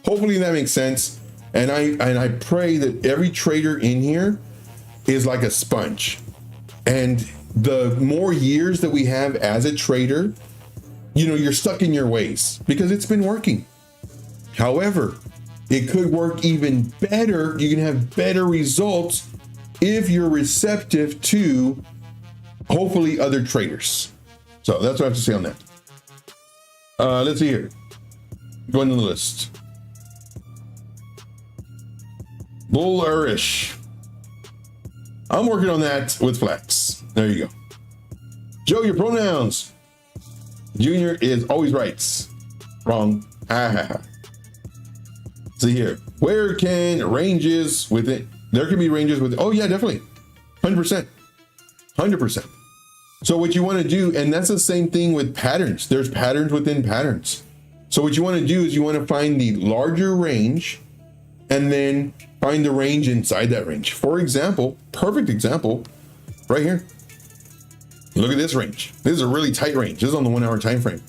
Hopefully that makes sense. And I pray that every trader in here is like a sponge. And the more years that we have as a trader, you know, you're stuck in your ways because it's been working. However, it could work even better. You can have better results if you're receptive to hopefully other traders. So that's what I have to say on that. Let's see here. Going to the list. Bullish. I'm working on that with Flex. There you go. Joe, your pronouns. Junior is always right. Wrong. See here. Where can ranges with it? There can be ranges with it. Oh yeah, definitely. 100%. 100%. So what you want to do, and that's the same thing with patterns. There's patterns within patterns. So what you want to do is you want to find the larger range and then find the range inside that range. For example, perfect example right here. Look at this range. This is a really tight range. This is on the 1 hour time frame.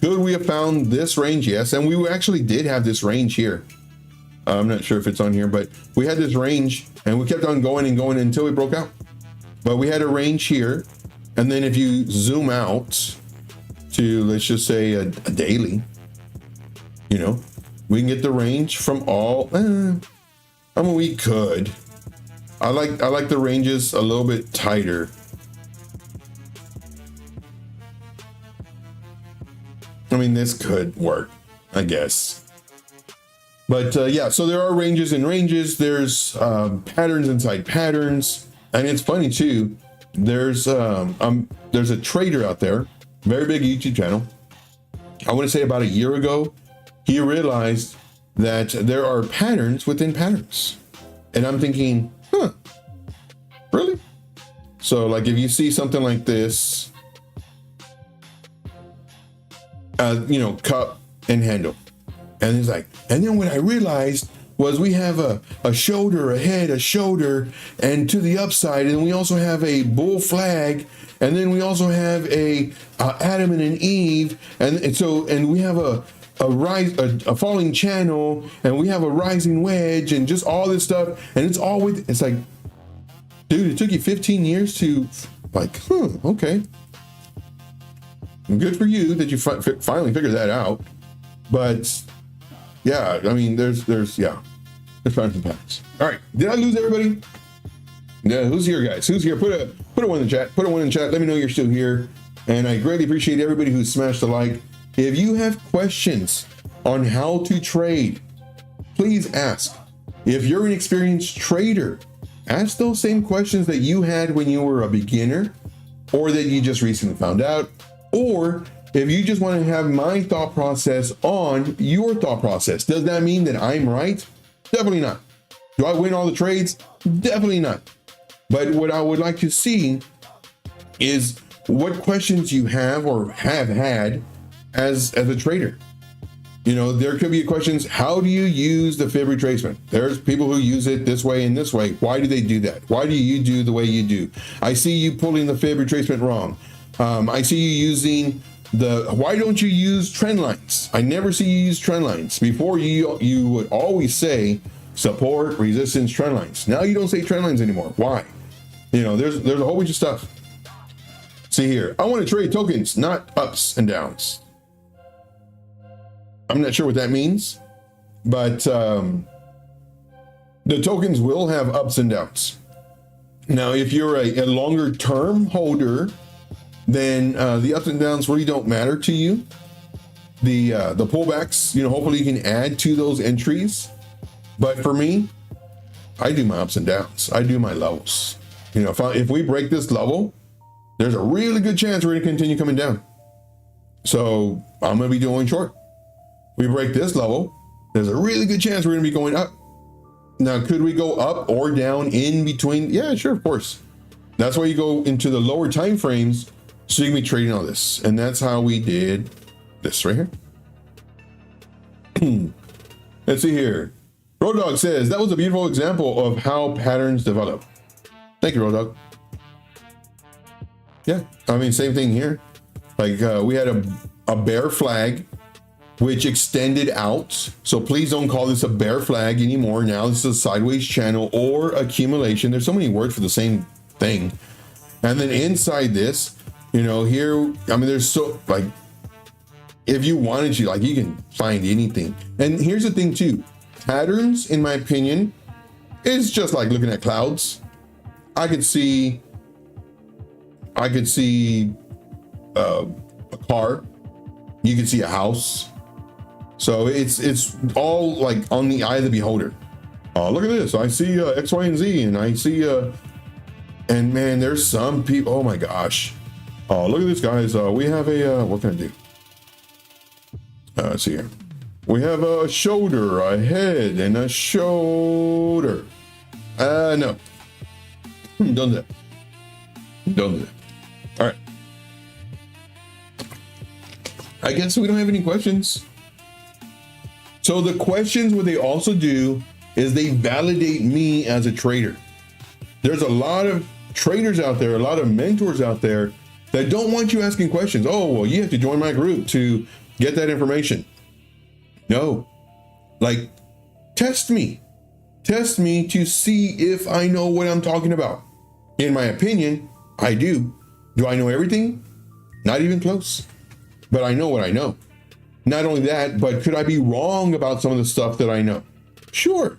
Could we have found this range? Yes. And we actually did have this range here. I'm not sure if it's on here, but we had this range and we kept on going and going until we broke out. But we had a range here. And then if you zoom out to, let's just say a daily, you know, we can get the range from all, I mean, we could. I like the ranges a little bit tighter. I mean, this could work, I guess. But yeah, so there are ranges and ranges. There's patterns inside patterns. And it's funny too. There's a trader out there, very big YouTube channel. I want to say about a year ago, he realized that there are patterns within patterns. And I'm thinking, huh, really? So like if you see something like this, you know, cup and handle. And he's like, and then what I realized was we have a shoulder, a head, a shoulder, and to the upside, and we also have a bull flag, and then we also have a Adam and an Eve, and we have a falling channel, and we have a rising wedge, and just all this stuff, and it's all with. It's like, dude, it took you 15 years to, like, okay, good for you that you finally figured that out, but yeah, I mean, there's patterns and patterns. All right, did I lose everybody? Yeah, who's here, guys? Who's here? Put a one in the chat. Put a one in the chat. Let me know you're still here. And I greatly appreciate everybody who smashed the like. If you have questions on how to trade, please ask. If you're an experienced trader, ask those same questions that you had when you were a beginner, or that you just recently found out, or if you just want to have my thought process on your thought process. Does that mean that I'm right? Definitely not. Do I win all the trades? Definitely not. But what I would like to see is what questions you have or have had as a trader. You know, there could be questions, how do you use the fib retracement? There's people who use it this way and this way. Why do they do that? Why do you do the way you do? I see you pulling the fib retracement wrong. I see you using why don't you use trend lines? I never see you use trend lines. Before you would always say support, resistance, trend lines. Now you don't say trend lines anymore. Why? You know, there's a whole bunch of stuff. See here, I want to trade tokens, not ups and downs. I'm not sure what that means, but the tokens will have ups and downs. Now, if you're a longer term holder, then the ups and downs really don't matter to you. The pullbacks, you know, hopefully you can add to those entries. But for me, I do my ups and downs. I do my levels. You know, if we break this level, there's a really good chance we're going to continue coming down. So I'm going to be doing short. We break this level, there's a really good chance we're going to be going up. Now, could we go up or down in between? Yeah, sure, of course. That's why you go into the lower time frames, so you can be trading all this. And that's how we did this right here. Let's see here. Road Dog says, that was a beautiful example of how patterns develop. Thank you, Road Dog. Yeah, I mean, same thing here. Like we had a bear flag, which extended out. So please don't call this a bear flag anymore. Now this is a sideways channel or accumulation. There's so many words for the same thing. And then inside this, you know, here, I mean, there's so, like, if you wanted to, like, you can find anything. And here's the thing too, patterns, in my opinion, is just like looking at clouds. I could see a car. You could see a house. So it's all like on the eye of the beholder. Look at this. I see X, Y, and Z, and I see and man, there's some people. Oh my gosh. Look at this, guys. We have a what can I do? Let's see here. We have a shoulder, a head, and a shoulder. No. Don't do that. Don't do that. All right. I guess we don't have any questions. So the questions, what they also do is they validate me as a trader. There's a lot of traders out there, a lot of mentors out there that don't want you asking questions. Oh, well, you have to join my group to get that information. No, like Test me. Test me to see if I know what I'm talking about. In my opinion, I do. Do I know everything? Not even close. But I know what I know. Not only that, but could I be wrong about some of the stuff that I know? Sure.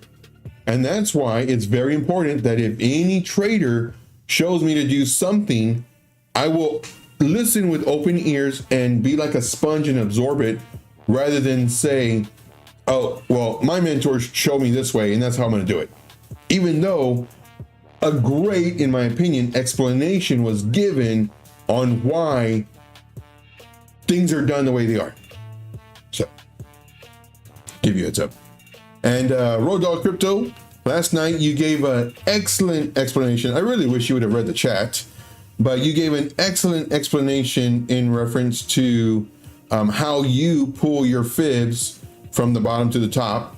And that's why it's very important that if any trader shows me to do something, I will listen with open ears and be like a sponge and absorb it, rather than say, oh, well, my mentors show me this way and that's how I'm going to do it. Even though a great, in my opinion, explanation was given on why things are done the way they are. So, give you a heads up. And Road Dog Crypto, last night you gave an excellent explanation. I really wish you would have read the chat, but you gave an excellent explanation in reference to how you pull your fibs from the bottom to the top,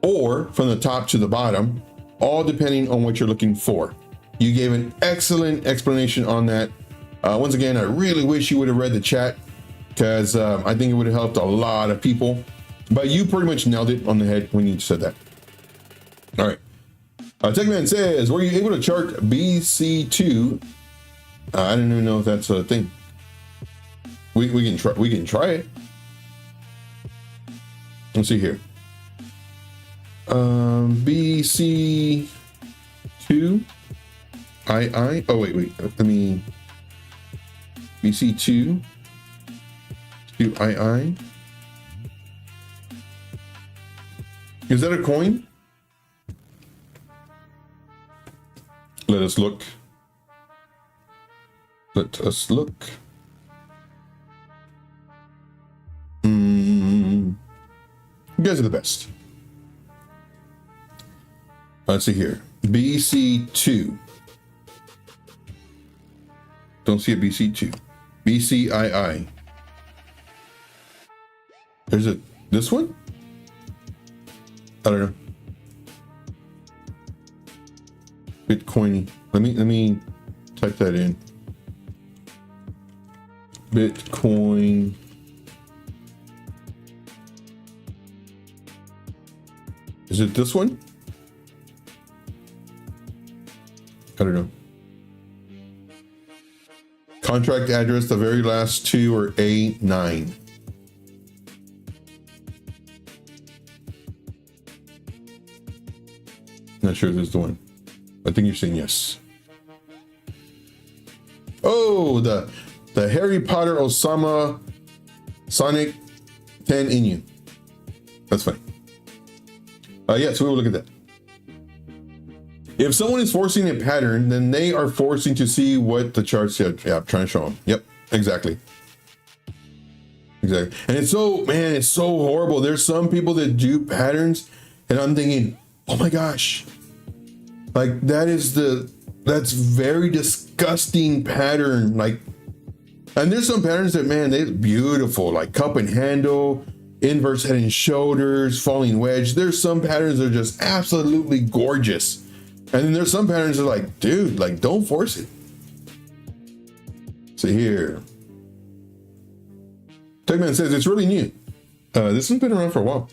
or from the top to the bottom, all depending on what you're looking for. You gave an excellent explanation on that. Once again, I really wish you would have read the chat, because I think it would have helped a lot of people. But you pretty much nailed it on the head when you said that. All right. Techman says, were you able to chart BC2? I don't even know if that's a thing. We can try. We can try it. Let's see here. BC2. Oh wait. I mean BC2 to II. Is that a coin? Let us look. Let us look. You guys are the best. Let's see here. BC2. Don't see a BC2. BCII. There's this one? I don't know. Bitcoin. Let me type that in. Bitcoin. Is it this one? I don't know. Contract address, the very last two are A9. Not sure if this is the one. I think you're saying yes. Oh, the Harry Potter Osama Sonic 10 Inu. That's funny. Yes, we will look at that. If someone is forcing a pattern, then they are forcing to see what the charts said. Yeah, I'm trying to show them. Yep, exactly. Exactly. And it's so, man, it's so horrible. There's some people that do patterns and I'm thinking, oh my gosh, like that's very disgusting pattern. Like, and there's some patterns that, man, they're beautiful, like cup and handle, inverse head and shoulders, falling wedge. There's some patterns that are just absolutely gorgeous. And then there's some patterns that are like, dude, like, don't force it. See here. Techman says it's really new. This has been around for a while.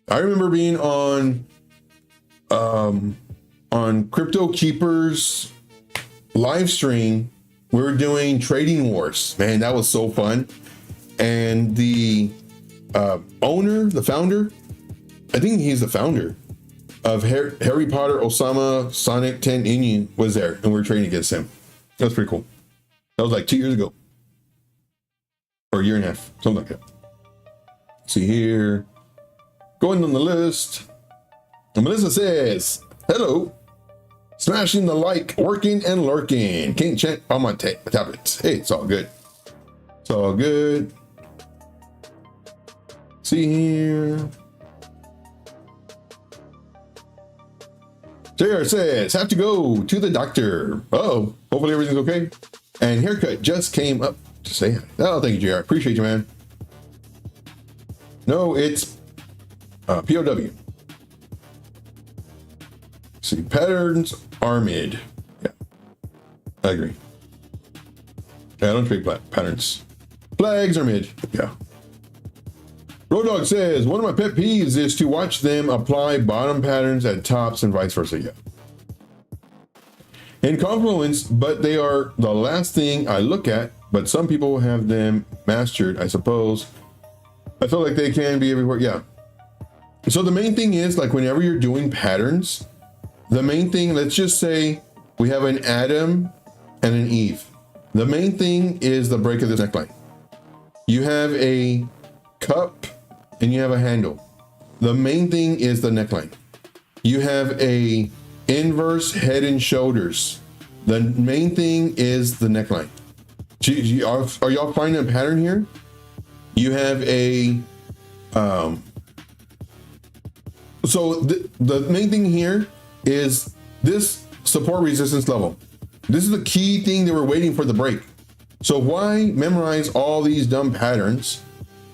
I remember being on Crypto Keepers live stream. We were doing Trading Wars. Man, that was so fun. And the owner, the founder, I think he's the founder of Harry Potter Osama Sonic 10 Inu was there, and we were trading against him. That was pretty cool. That was like 2 years ago. Or a year and a half, something like that. See here. Going on the list. And Melissa says, hello. Smashing the like, working and lurking. Can't check on my tablets. Hey, it's all good. It's all good. See here. JR says, have to go to the doctor. Uh-oh, hopefully everything's okay. And haircut just came up to say hi. Oh, thank you, JR. Appreciate you, man. No, it's POW. See, patterns are mid. Yeah, I agree. Yeah, I don't trade patterns. Flags are mid. Yeah. Road Dog says, one of my pet peeves is to watch them apply bottom patterns at tops and vice versa. Yeah. In Confluence, but they are the last thing I look at, but some people have them mastered, I suppose. I feel like they can be everywhere. Yeah. So the main thing is, like, whenever you're doing patterns, the main thing, let's just say we have an Adam and an Eve. The main thing is the break of this neckline. You have a cup and you have a handle. The main thing is the neckline. You have a inverse head and shoulders. The main thing is the neckline. Are y'all finding a pattern here? You have a so the main thing here is this support resistance level. This is the key thing that we're waiting for the break. So why memorize all these dumb patterns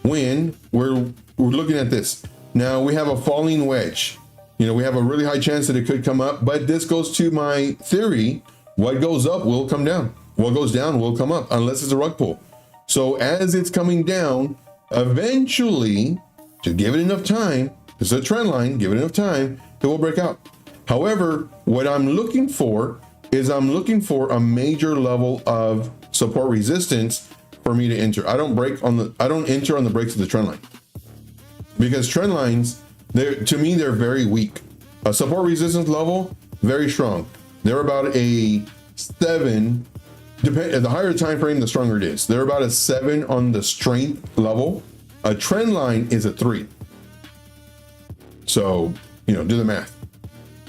when we're looking at this? Now we have a falling wedge. You know, we have a really high chance that it could come up, but this goes to my theory. What goes up will come down. What goes down will come up, unless it's a rug pull. So as it's coming down, eventually, just give it enough time, this is a trend line, give it enough time, it will break out. However, what I'm looking for is I'm looking for a major level of support resistance for me to enter. I don't enter on the breaks of the trend line, because trend lines, to me, they're very weak. A support resistance level, very strong. They're about a 7. The higher the time frame, the stronger it is. They're about a 7 on the strength level. A trend line is a 3. So, you know, do the math.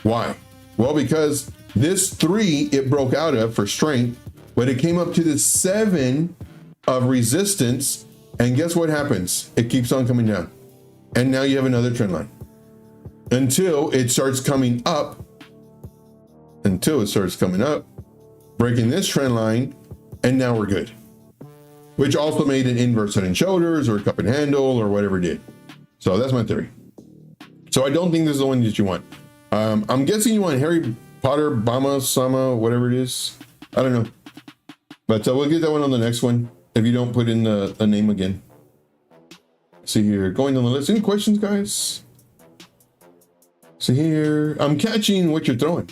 Why? Well, because this 3 it broke out of for strength, but it came up to the 7 of resistance, and guess what happens? It keeps on coming down, and now you have another trend line until it starts coming up. Breaking this trend line, and now we're good. Which also made an inverse head and shoulders or a cup and handle or whatever it did. So that's my theory. So I don't think this is the one that you want. I'm guessing you want Harry Potter, Bama, Sama, whatever it is. I don't know. But we'll get that one on the next one if you don't put in the name again. See here, going down the list. Any questions, guys? See here, I'm catching what you're throwing.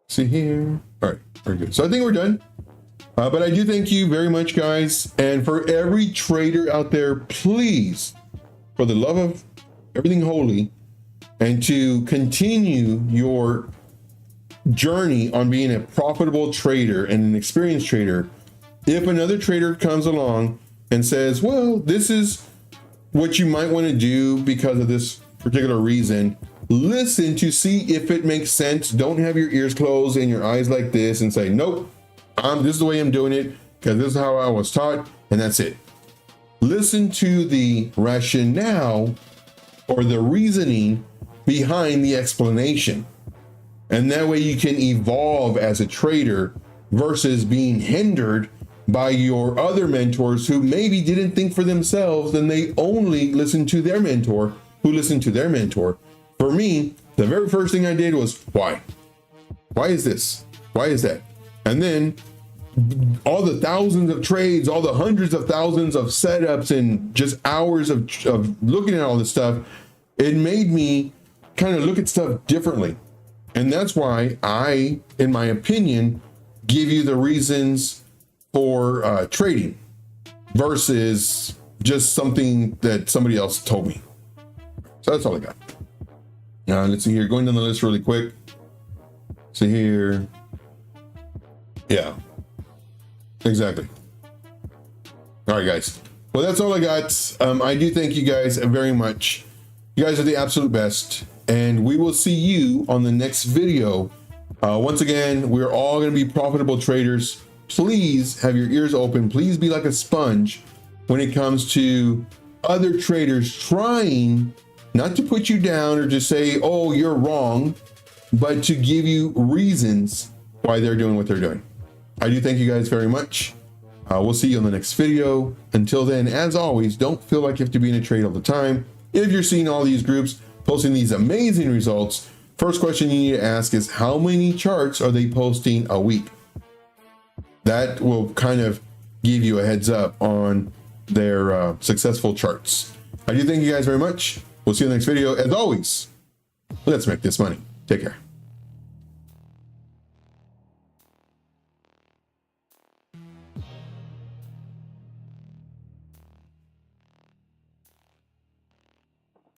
See here. All right, very good. So I think we're done. But I do thank you very much, guys. And for every trader out there, please, for the love of everything holy, and to continue your journey on being a profitable trader and an experienced trader, if another trader comes along and says, well, this is what you might want to do because of this particular reason, listen to see if it makes sense. Don't have your ears closed and your eyes like this and say, nope, this is the way I'm doing it because this is how I was taught, and that's it. Listen to the rationale or the reasoning behind the explanation. And that way you can evolve as a trader versus being hindered by your other mentors who maybe didn't think for themselves and they only listened to their mentor who listened to their mentor. For me, the very first thing I did was, why? Why is this? Why is that? And then all the thousands of trades, all the hundreds of thousands of setups and just hours of looking at all this stuff, it made me kind of look at stuff differently. And that's why I, in my opinion, give you the reasons for trading versus just something that somebody else told me. So that's all I got. Now let's see here, going down the list really quick. See here. Yeah, exactly. All right, guys. Well, that's all I got. I do thank you guys very much. You guys are the absolute best. And we will see you on the next video. Once again, we're all going to be profitable traders. Please have your ears open. Please be like a sponge when it comes to other traders trying not to put you down or just say, oh, you're wrong, but to give you reasons why they're doing what they're doing. I do thank you guys very much. We'll see you on the next video. Until then, as always, don't feel like you have to be in a trade all the time. If you're seeing all these groups posting these amazing results, first question you need to ask is, how many charts are they posting a week? That will kind of give you a heads up on their successful charts. I do thank you guys very much. We'll see you in the next video. As always, let's make this money. Take care.